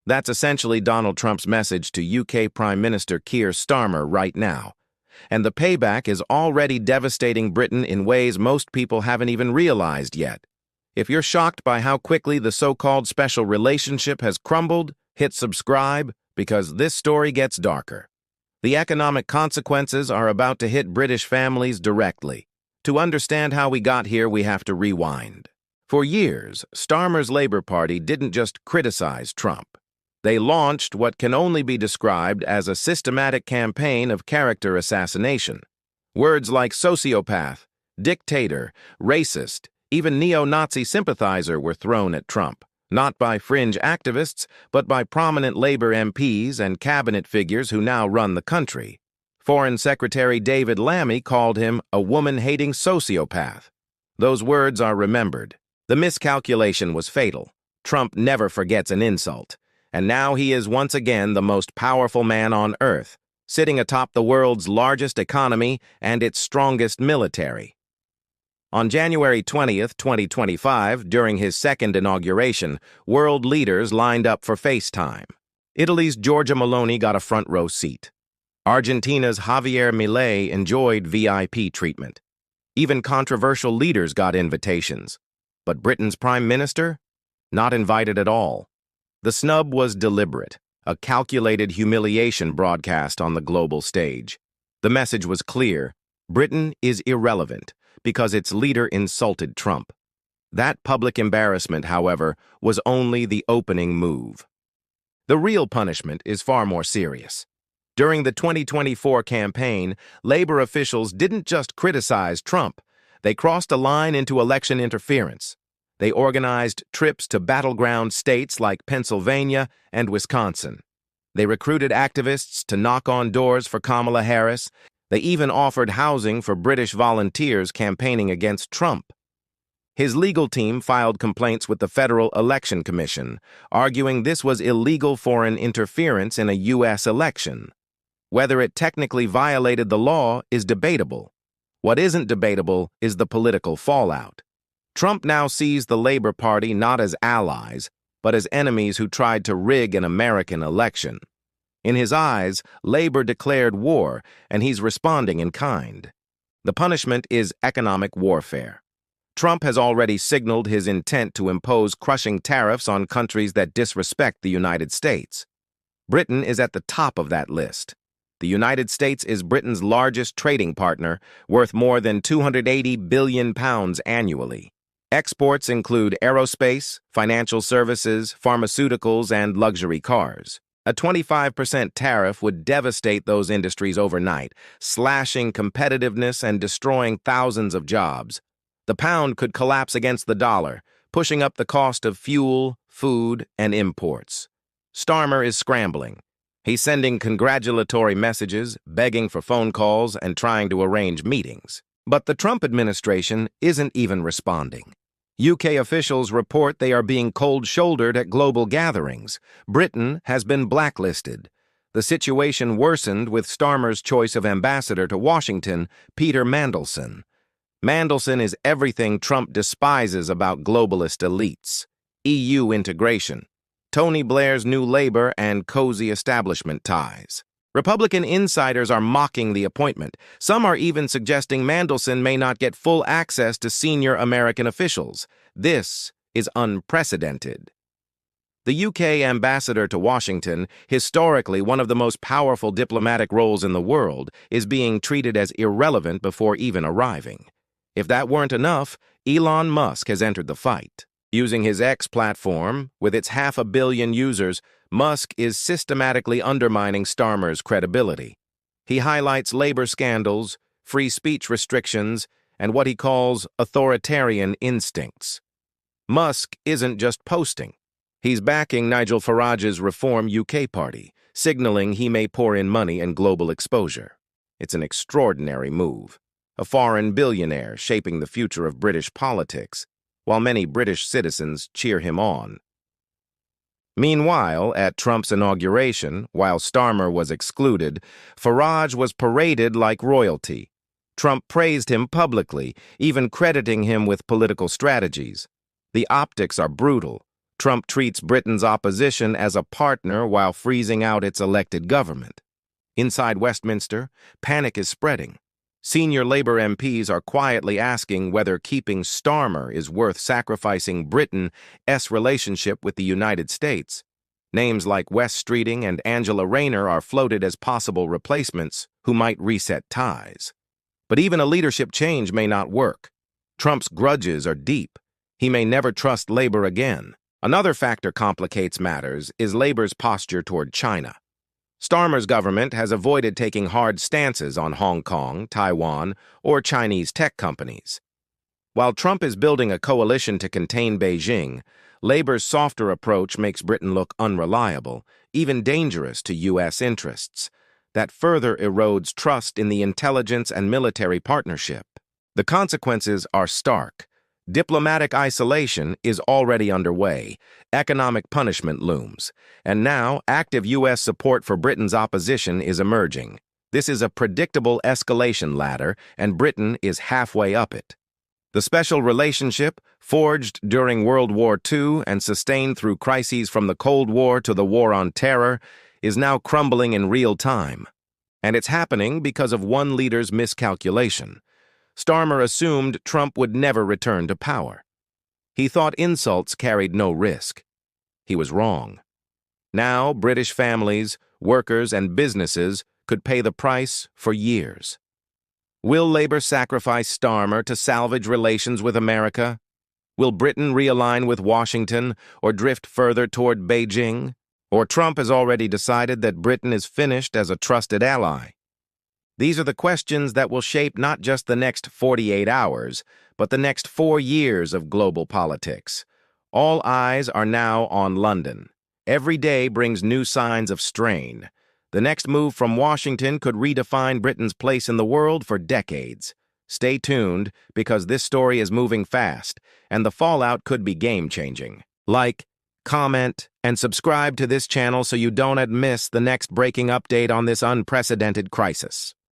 That's essentially Donald Trump's message to UK Prime Minister Keir Starmer right now. And the payback is already devastating Britain in ways most people haven't even realized yet. If you're shocked by how quickly the so-called special relationship has crumbled, hit subscribe, because this story gets darker. The economic consequences are about to hit British families directly. To understand how we got here, we have to rewind. For years, Starmer's Labour Party didn't just criticize Trump. They launched what can only be described as a systematic campaign of character assassination. Words like sociopath, dictator, racist, even neo-Nazi sympathizer were thrown at Trump, not by fringe activists, but by prominent Labour MPs and cabinet figures who now run the country. Foreign Secretary David Lammy called him a woman-hating sociopath. Those words are remembered. The miscalculation was fatal. Trump never forgets an insult. And now he is once again the most powerful man on earth, sitting atop the world's largest economy and its strongest military. On January 20th, 2025, during his second inauguration, world leaders lined up for FaceTime. Italy's Giorgia Meloni got a front-row seat. Argentina's Javier Milei enjoyed VIP treatment. Even controversial leaders got invitations. But Britain's Prime Minister? Not invited at all. The snub was deliberate, a calculated humiliation broadcast on the global stage. The message was clear: Britain is irrelevant because its leader insulted Trump. That public embarrassment, however, was only the opening move. The real punishment is far more serious. During the 2024 campaign, Labour officials didn't just criticize Trump, they crossed a line into election interference. They organized trips to battleground states like Pennsylvania and Wisconsin. They recruited activists to knock on doors for Kamala Harris. They even offered housing for British volunteers campaigning against Trump. His legal team filed complaints with the Federal Election Commission, arguing this was illegal foreign interference in a U.S. election. Whether it technically violated the law is debatable. What isn't debatable is the political fallout. Trump now sees the Labour Party not as allies, but as enemies who tried to rig an American election. In his eyes, Labour declared war, and he's responding in kind. The punishment is economic warfare. Trump has already signaled his intent to impose crushing tariffs on countries that disrespect the United States. Britain is at the top of that list. The United States is Britain's largest trading partner, worth more than £280 billion annually. Exports include aerospace, financial services, pharmaceuticals, and luxury cars. A 25% tariff would devastate those industries overnight, slashing competitiveness and destroying thousands of jobs. The pound could collapse against the dollar, pushing up the cost of fuel, food, and imports. Starmer is scrambling. He's sending congratulatory messages, begging for phone calls, and trying to arrange meetings. But the Trump administration isn't even responding. UK officials report they are being cold-shouldered at global gatherings. Britain has been blacklisted. The situation worsened with Starmer's choice of ambassador to Washington, Peter Mandelson. Mandelson is everything Trump despises about globalist elites: EU integration, Tony Blair's New Labour, and cozy establishment ties. Republican insiders are mocking the appointment. Some are even suggesting Mandelson may not get full access to senior American officials. This is unprecedented. The UK ambassador to Washington, historically one of the most powerful diplomatic roles in the world, is being treated as irrelevant before even arriving. If that weren't enough, Elon Musk has entered the fight. Using his X platform, with its 500 million users, Musk is systematically undermining Starmer's credibility. He highlights labor scandals, free speech restrictions, and what he calls authoritarian instincts. Musk isn't just posting. He's backing Nigel Farage's Reform UK party, signaling he may pour in money and global exposure. It's an extraordinary move. A foreign billionaire shaping the future of British politics, while many British citizens cheer him on. Meanwhile, at Trump's inauguration, while Starmer was excluded, Farage was paraded like royalty. Trump praised him publicly, even crediting him with political strategies. The optics are brutal. Trump treats Britain's opposition as a partner while freezing out its elected government. Inside Westminster, panic is spreading. Senior Labour MPs are quietly asking whether keeping Starmer is worth sacrificing Britain's relationship with the United States. Names like Wes Streeting and Angela Rayner are floated as possible replacements who might reset ties. But even a leadership change may not work. Trump's grudges are deep. He may never trust Labour again. Another factor complicates matters is Labour's posture toward China. Starmer's government has avoided taking hard stances on Hong Kong, Taiwan, or Chinese tech companies. While Trump is building a coalition to contain Beijing, Labour's softer approach makes Britain look unreliable, even dangerous to U.S. interests. That further erodes trust in the intelligence and military partnership. The consequences are stark. Diplomatic isolation is already underway, economic punishment looms, and now active U.S. support for Britain's opposition is emerging. This is a predictable escalation ladder, and Britain is halfway up it. The special relationship, forged during World War II and sustained through crises from the Cold War to the War on Terror, is now crumbling in real time. And it's happening because of one leader's miscalculation. Starmer assumed Trump would never return to power. He thought insults carried no risk. He was wrong. Now, British families, workers, and businesses could pay the price for years. Will Labour sacrifice Starmer to salvage relations with America? Will Britain realign with Washington or drift further toward Beijing? Or Trump has already decided that Britain is finished as a trusted ally? These are the questions that will shape not just the next 48 hours, but the next 4 years of global politics. All eyes are now on London. Every day brings new signs of strain. The next move from Washington could redefine Britain's place in the world for decades. Stay tuned, because this story is moving fast, and the fallout could be game-changing. Like, comment, and subscribe to this channel so you don't miss the next breaking update on this unprecedented crisis.